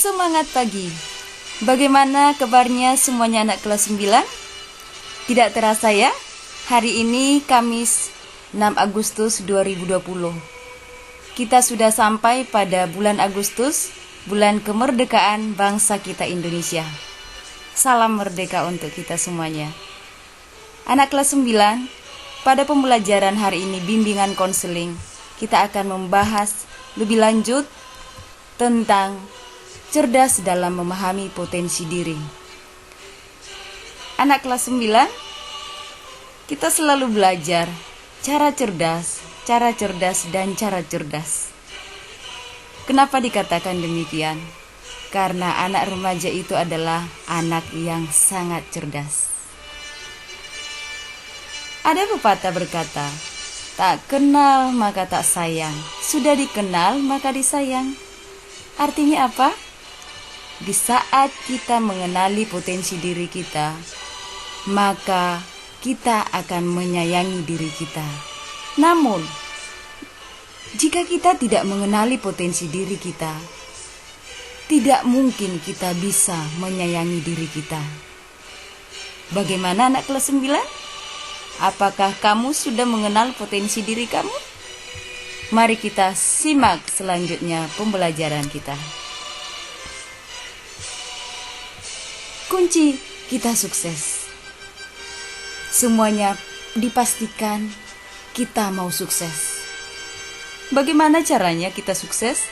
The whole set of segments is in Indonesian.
Semangat pagi. Bagaimana kabarnya semuanya anak kelas 9? Tidak terasa ya, hari ini Kamis 6 Agustus 2020. Kita sudah sampai pada bulan Agustus, bulan kemerdekaan bangsa kita Indonesia. Salam merdeka untuk kita semuanya. Anak kelas 9, pada pembelajaran hari ini bimbingan konseling, kita akan membahas lebih lanjut tentang cerdas dalam memahami potensi diri. Anak kelas 9, kita selalu belajar cara cerdas, dan cara cerdas. Kenapa dikatakan demikian? Karena anak remaja itu adalah anak yang sangat cerdas. Ada pepatah berkata, tak kenal maka tak sayang, sudah dikenal maka disayang. Artinya apa? Di saat kita mengenali potensi diri kita, maka kita akan menyayangi diri kita. Namun, jika kita tidak mengenali potensi diri kita, tidak mungkin kita bisa menyayangi diri kita. Bagaimana anak kelas 9? Apakah kamu sudah mengenal potensi diri kamu? Mari kita simak selanjutnya pembelajaran kita. Kunci kita sukses. Semuanya dipastikan kita mau sukses. Bagaimana caranya kita sukses?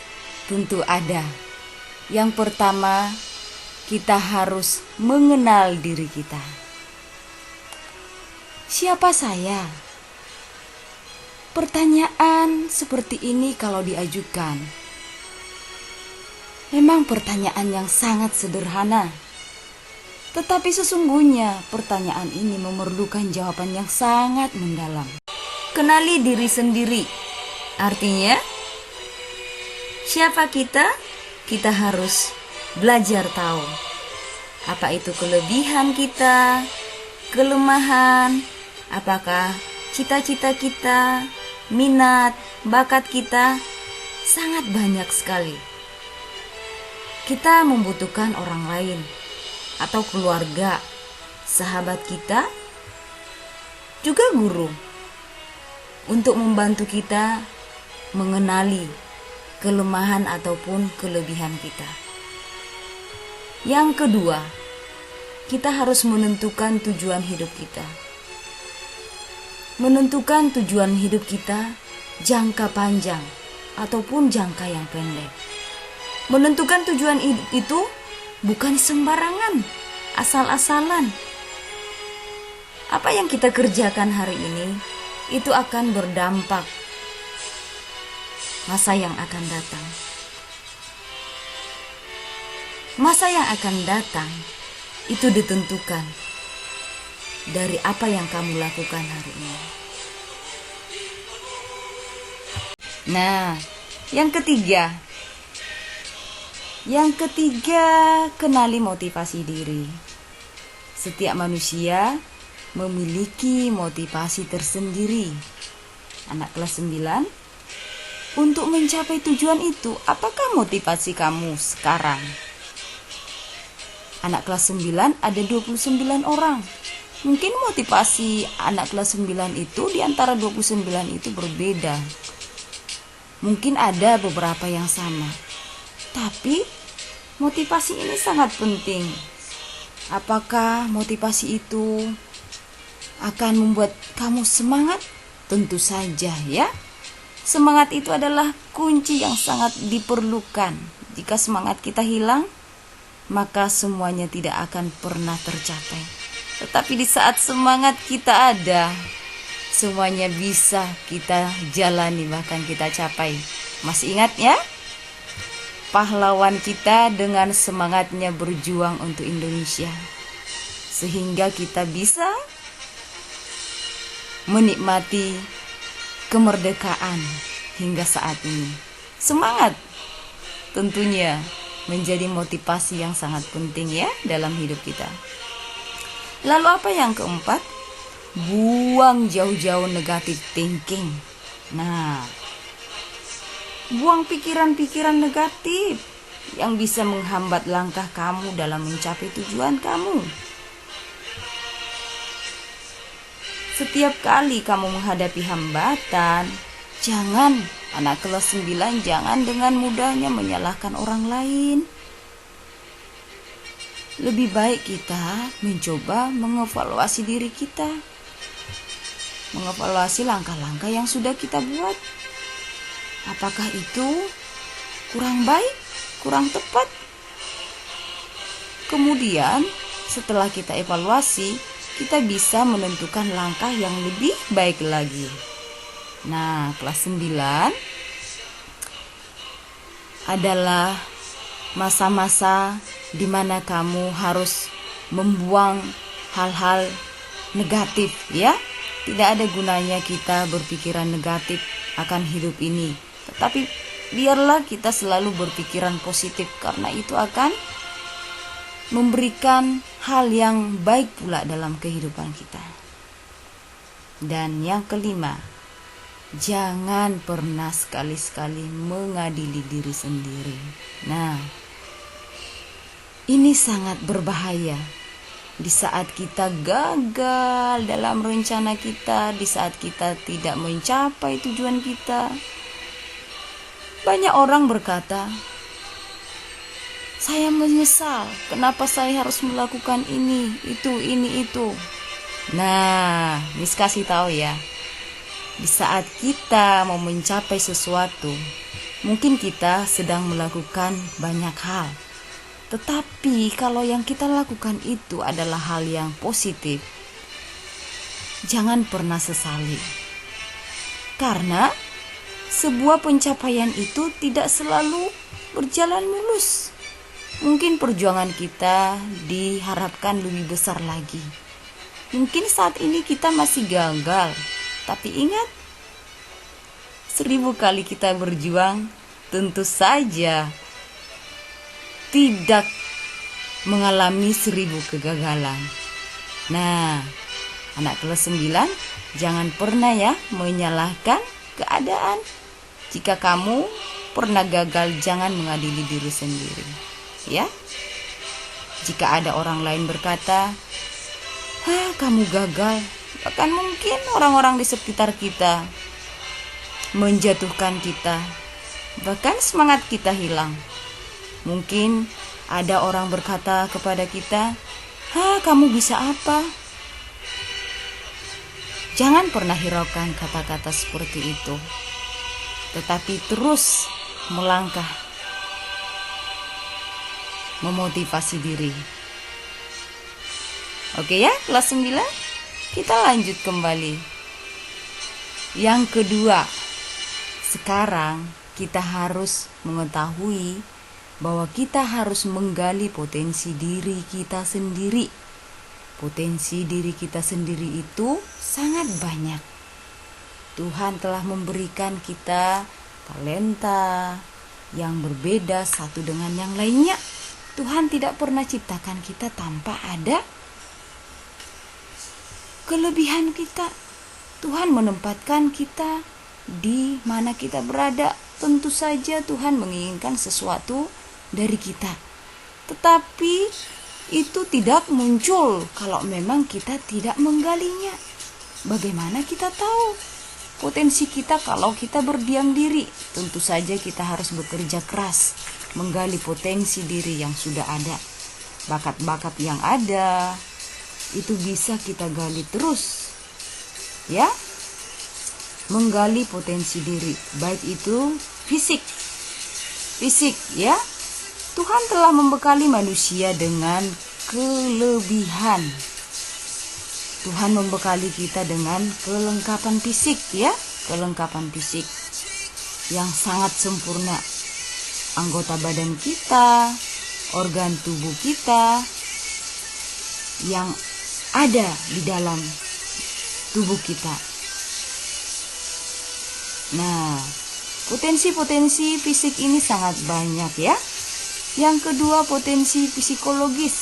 Tentu ada. Yang pertama, kita harus mengenal diri kita. Siapa saya? Pertanyaan seperti ini kalau diajukan, memang pertanyaan yang sangat sederhana. Tetapi sesungguhnya pertanyaan ini memerlukan jawaban yang sangat mendalam. Kenali diri sendiri. Artinya, siapa kita? Kita harus belajar tahu. Apa itu kelebihan kita, kelemahan, apakah cita-cita kita, minat, bakat kita, sangat banyak sekali. Kita membutuhkan orang lain atau keluarga, sahabat kita, juga guru, untuk membantu kita mengenali kelemahan ataupun kelebihan kita. Yang kedua, kita harus menentukan tujuan hidup kita. Menentukan tujuan hidup kita jangka panjang ataupun jangka yang pendek. Menentukan tujuan itu bukan sembarangan, asal-asalan. Apa yang kita kerjakan hari ini, itu akan berdampak masa yang akan datang. Masa yang akan datang itu ditentukan dari apa yang kamu lakukan hari ini. Nah, yang ketiga, kenali motivasi diri. Setiap manusia memiliki motivasi tersendiri. Anak kelas 9, untuk mencapai tujuan itu, apakah motivasi kamu sekarang? Anak kelas 9 ada 29 orang. Mungkin motivasi anak kelas 9 itu di antara 29 itu berbeda. Mungkin ada beberapa yang sama. Tapi motivasi ini sangat penting. Apakah motivasi itu akan membuat kamu semangat? Tentu saja ya. Semangat itu adalah kunci yang sangat diperlukan. Jika semangat kita hilang, maka semuanya tidak akan pernah tercapai. Tetapi di saat semangat kita ada, semuanya bisa kita jalani, bahkan kita capai. Masih ingat ya? Pahlawan kita dengan semangatnya berjuang untuk Indonesia, sehingga kita bisa menikmati kemerdekaan hingga saat ini. Semangat tentunya menjadi motivasi yang sangat penting ya dalam hidup kita. Lalu apa yang keempat? Buang jauh-jauh negative thinking. Nah, buang pikiran-pikiran negatif. yang bisa menghambat langkah kamu dalam mencapai tujuan kamu. Setiap kali kamu menghadapi hambatan, anak kelas 9, jangan dengan mudahnya menyalahkan orang lain. Lebih baik kita mencoba mengevaluasi diri kita, mengevaluasi langkah-langkah yang sudah kita buat. Apakah itu kurang baik, kurang tepat? Kemudian setelah kita evaluasi, kita bisa menentukan langkah yang lebih baik lagi. Nah, kelas 9 adalah masa-masa di mana kamu harus membuang hal-hal negatif, ya. Tidak ada gunanya kita berpikiran negatif akan hidup ini. Tetapi biarlah kita selalu berpikiran positif, karena itu akan memberikan hal yang baik pula dalam kehidupan kita. Dan yang kelima, jangan pernah sekali-sekali mengadili diri sendiri. Nah, ini sangat berbahaya. Di saat kita gagal dalam rencana kita, di saat kita tidak mencapai tujuan kita, banyak orang berkata, saya menyesal, kenapa saya harus melakukan ini, itu. Nah, Miss kasih tahu ya, di saat kita mau mencapai sesuatu, mungkin kita sedang melakukan banyak hal. Tetapi kalau yang kita lakukan itu adalah hal yang positif, jangan pernah sesali. Karena sebuah pencapaian itu tidak selalu berjalan mulus. Mungkin perjuangan kita diharapkan lebih besar lagi. Mungkin saat ini kita masih gagal, tapi ingat, 1000 kali kita berjuang, tentu saja tidak mengalami 1000 kegagalan. Nah, anak kelas 9, jangan pernah ya menyalahkan keadaan. Jika kamu pernah gagal, jangan mengadili diri sendiri, ya. Jika ada orang lain berkata, kamu gagal, bahkan mungkin orang-orang di sekitar kita menjatuhkan kita, bahkan semangat kita hilang. Mungkin ada orang berkata kepada kita, kamu bisa apa? Jangan pernah hiraukan kata-kata seperti itu, tetapi terus melangkah, memotivasi diri. Oke ya, kelas 9, kita lanjut kembali. Yang kedua, sekarang kita harus mengetahui bahwa kita harus menggali potensi diri kita sendiri. Potensi diri kita sendiri itu sangat banyak. Tuhan telah memberikan kita talenta yang berbeda satu dengan yang lainnya. Tuhan tidak pernah ciptakan kita tanpa ada kelebihan kita. Tuhan menempatkan kita di mana kita berada. Tentu saja Tuhan menginginkan sesuatu dari kita, tetapi itu tidak muncul kalau memang kita tidak menggalinya. Bagaimana kita tahu potensi kita kalau kita berdiam diri? Tentu saja kita harus bekerja keras menggali potensi diri yang sudah ada. Bakat-bakat yang ada itu bisa kita gali terus, ya. Menggali potensi diri, baik itu fisik, ya. Tuhan telah membekali manusia dengan kelebihan. Tuhan membekali kita dengan kelengkapan fisik, ya, kelengkapan fisik yang sangat sempurna. Anggota badan kita, organ tubuh kita yang ada di dalam tubuh kita. Nah, potensi-potensi fisik ini sangat banyak, ya. Yang kedua, potensi psikologis.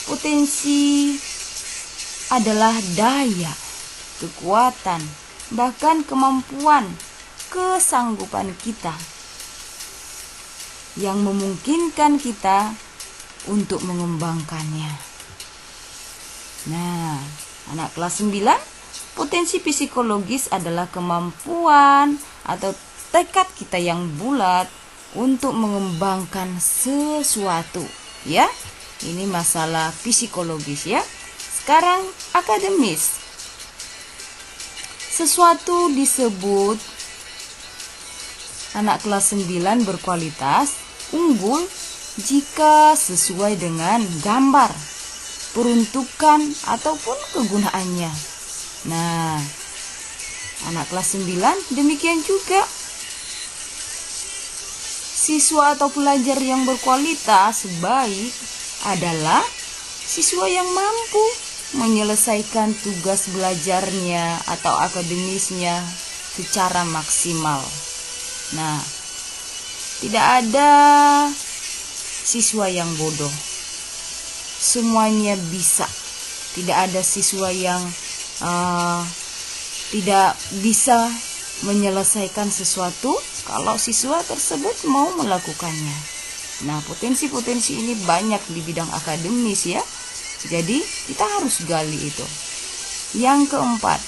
Potensi adalah daya, kekuatan, bahkan kemampuan, kesanggupan kita yang memungkinkan kita untuk mengembangkannya. Nah, anak kelas 9, potensi psikologis adalah kemampuan atau tekad kita yang bulat untuk mengembangkan sesuatu, ya. Ini masalah psikologis, ya. Sekarang akademis. Sesuatu disebut anak kelas 9 berkualitas unggul jika sesuai dengan gambar, peruntukan ataupun kegunaannya. Nah, anak kelas 9 demikian juga. Siswa atau pelajar yang berkualitas baik adalah siswa yang mampu menyelesaikan tugas belajarnya atau akademisnya secara maksimal. Nah, tidak ada siswa yang bodoh. Semuanya bisa. Tidak ada siswa yang tidak bisa menyelesaikan sesuatu kalau siswa tersebut mau melakukannya. Nah, potensi-potensi ini banyak di bidang akademis, ya. Jadi kita harus gali itu. Yang keempat,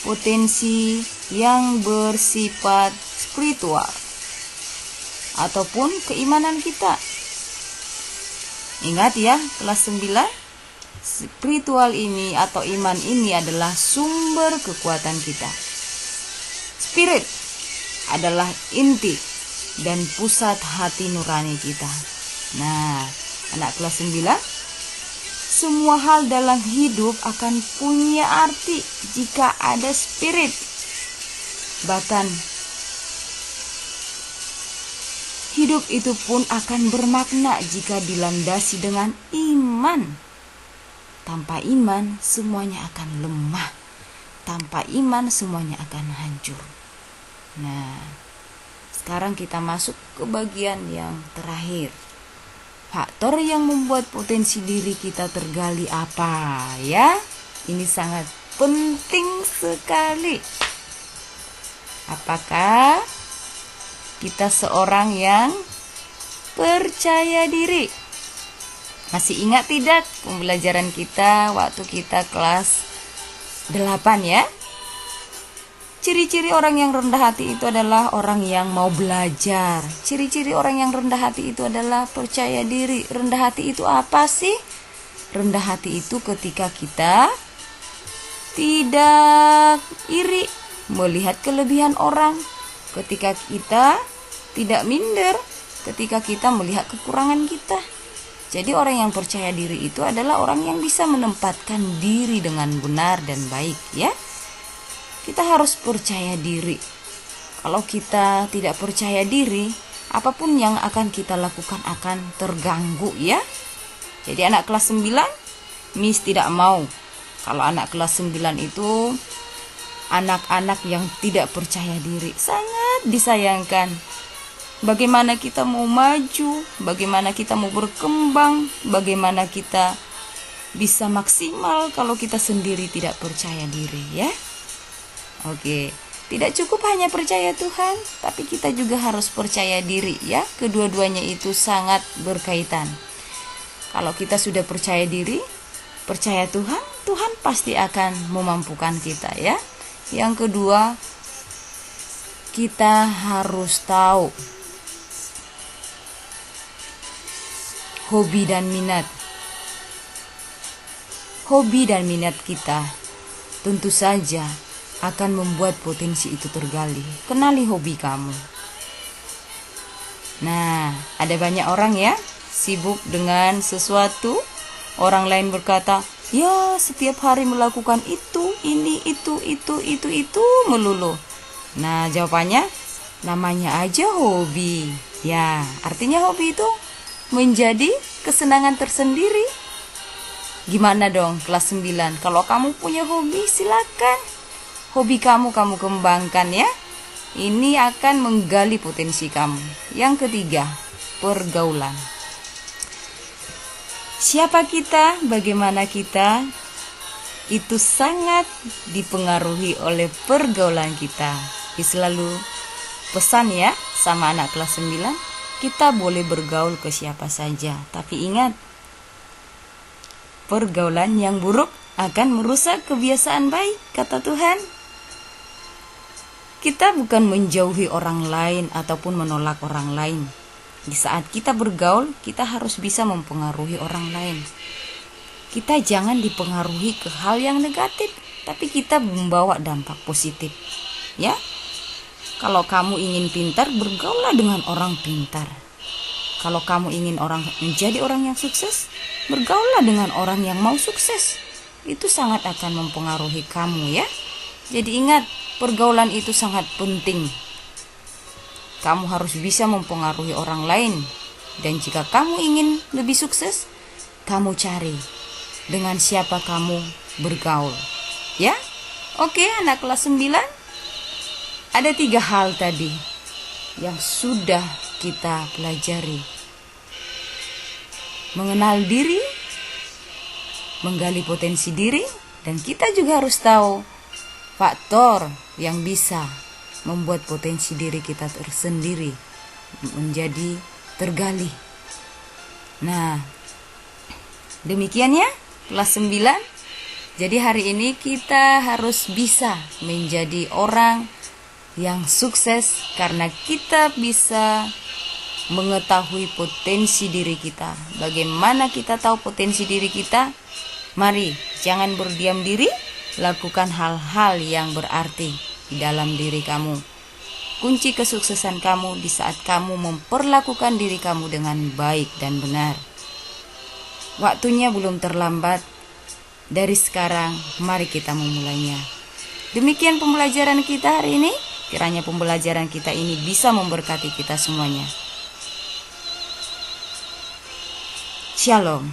potensi yang bersifat spiritual ataupun keimanan kita. Ingat ya, kelas 9, spiritual ini atau iman ini adalah sumber kekuatan kita. Spirit adalah inti dan pusat hati nurani kita. Nah, anak kelas 9, semua hal dalam hidup akan punya arti jika ada spirit. Bahkan hidup itu pun akan bermakna jika dilandasi dengan iman. Tanpa iman semuanya akan lemah. Tanpa iman semuanya akan hancur. Nah, sekarang kita masuk ke bagian yang terakhir. Faktor yang membuat potensi diri kita tergali apa, ya? Ini sangat penting sekali. Apakah kita seorang yang percaya diri? Masih ingat tidak pembelajaran kita waktu kita kelas 8, ya? Ciri-ciri orang yang rendah hati itu adalah orang yang mau belajar. Ciri-ciri orang yang rendah hati itu adalah percaya diri. Rendah hati itu apa sih? Rendah hati itu ketika kita tidak iri melihat kelebihan orang. Ketika kita tidak minder ketika kita melihat kekurangan kita. Jadi orang yang percaya diri itu adalah orang yang bisa menempatkan diri dengan benar dan baik, ya. Kita harus percaya diri. Kalau kita tidak percaya diri, apapun yang akan kita lakukan akan terganggu, ya. Jadi anak kelas 9, Miss tidak mau kalau anak kelas 9 itu anak-anak yang tidak percaya diri. Sangat disayangkan. Bagaimana kita mau maju, bagaimana kita mau berkembang, bagaimana kita bisa maksimal kalau kita sendiri tidak percaya diri, ya. Oke, tidak cukup hanya percaya Tuhan, tapi kita juga harus percaya diri, ya. Kedua-duanya itu sangat berkaitan. Kalau kita sudah percaya diri, percaya Tuhan, Tuhan pasti akan memampukan kita, ya. Yang kedua, kita harus tahu hobi dan minat. Hobi dan minat kita tentu saja akan membuat potensi itu tergali. Kenali hobi kamu. Nah, ada banyak orang, ya, sibuk dengan sesuatu. Orang lain berkata, ya setiap hari melakukan itu, ini, itu melulu. Nah, jawabannya, namanya aja hobi. Ya, artinya hobi itu menjadi kesenangan tersendiri. Gimana dong kelas 9? Kalau kamu punya hobi, silakan. Hobi kamu kembangkan, ya. Ini akan menggali potensi kamu. Yang ketiga, pergaulan. Siapa kita, bagaimana kita, itu sangat dipengaruhi oleh pergaulan kita. Selalu pesan ya sama anak kelas 9, kita boleh bergaul ke siapa saja, tapi ingat, pergaulan yang buruk akan merusak kebiasaan baik, kata Tuhan. Kita bukan menjauhi orang lain ataupun menolak orang lain. Di saat kita bergaul, kita harus bisa mempengaruhi orang lain. Kita jangan dipengaruhi ke hal yang negatif, tapi kita membawa dampak positif. Ya, kalau kamu ingin pintar, bergaullah dengan orang pintar. Kalau kamu ingin menjadi orang yang sukses, bergaullah dengan orang yang mau sukses. Itu sangat akan mempengaruhi kamu ya. Jadi ingat, pergaulan itu sangat penting. Kamu harus bisa mempengaruhi orang lain. Dan jika kamu ingin lebih sukses, kamu cari dengan siapa kamu bergaul. Ya? Oke, anak kelas 9. Ada 3 hal tadi yang sudah kita pelajari. Mengenal diri, menggali potensi diri, dan kita juga harus tahu faktor yang bisa membuat potensi diri kita tersendiri menjadi tergali. Nah, demikian ya kelas 9. Jadi hari ini kita harus bisa menjadi orang yang sukses karena kita bisa mengetahui potensi diri kita. Bagaimana kita tahu potensi diri kita? Mari, jangan berdiam diri, lakukan hal-hal yang berarti di dalam diri kamu. Kunci kesuksesan kamu di saat kamu memperlakukan diri kamu dengan baik dan benar. Waktunya belum terlambat. Dari sekarang, mari kita memulainya. Demikian pembelajaran kita hari ini. Kiranya pembelajaran kita ini bisa memberkati kita semuanya. Shalom.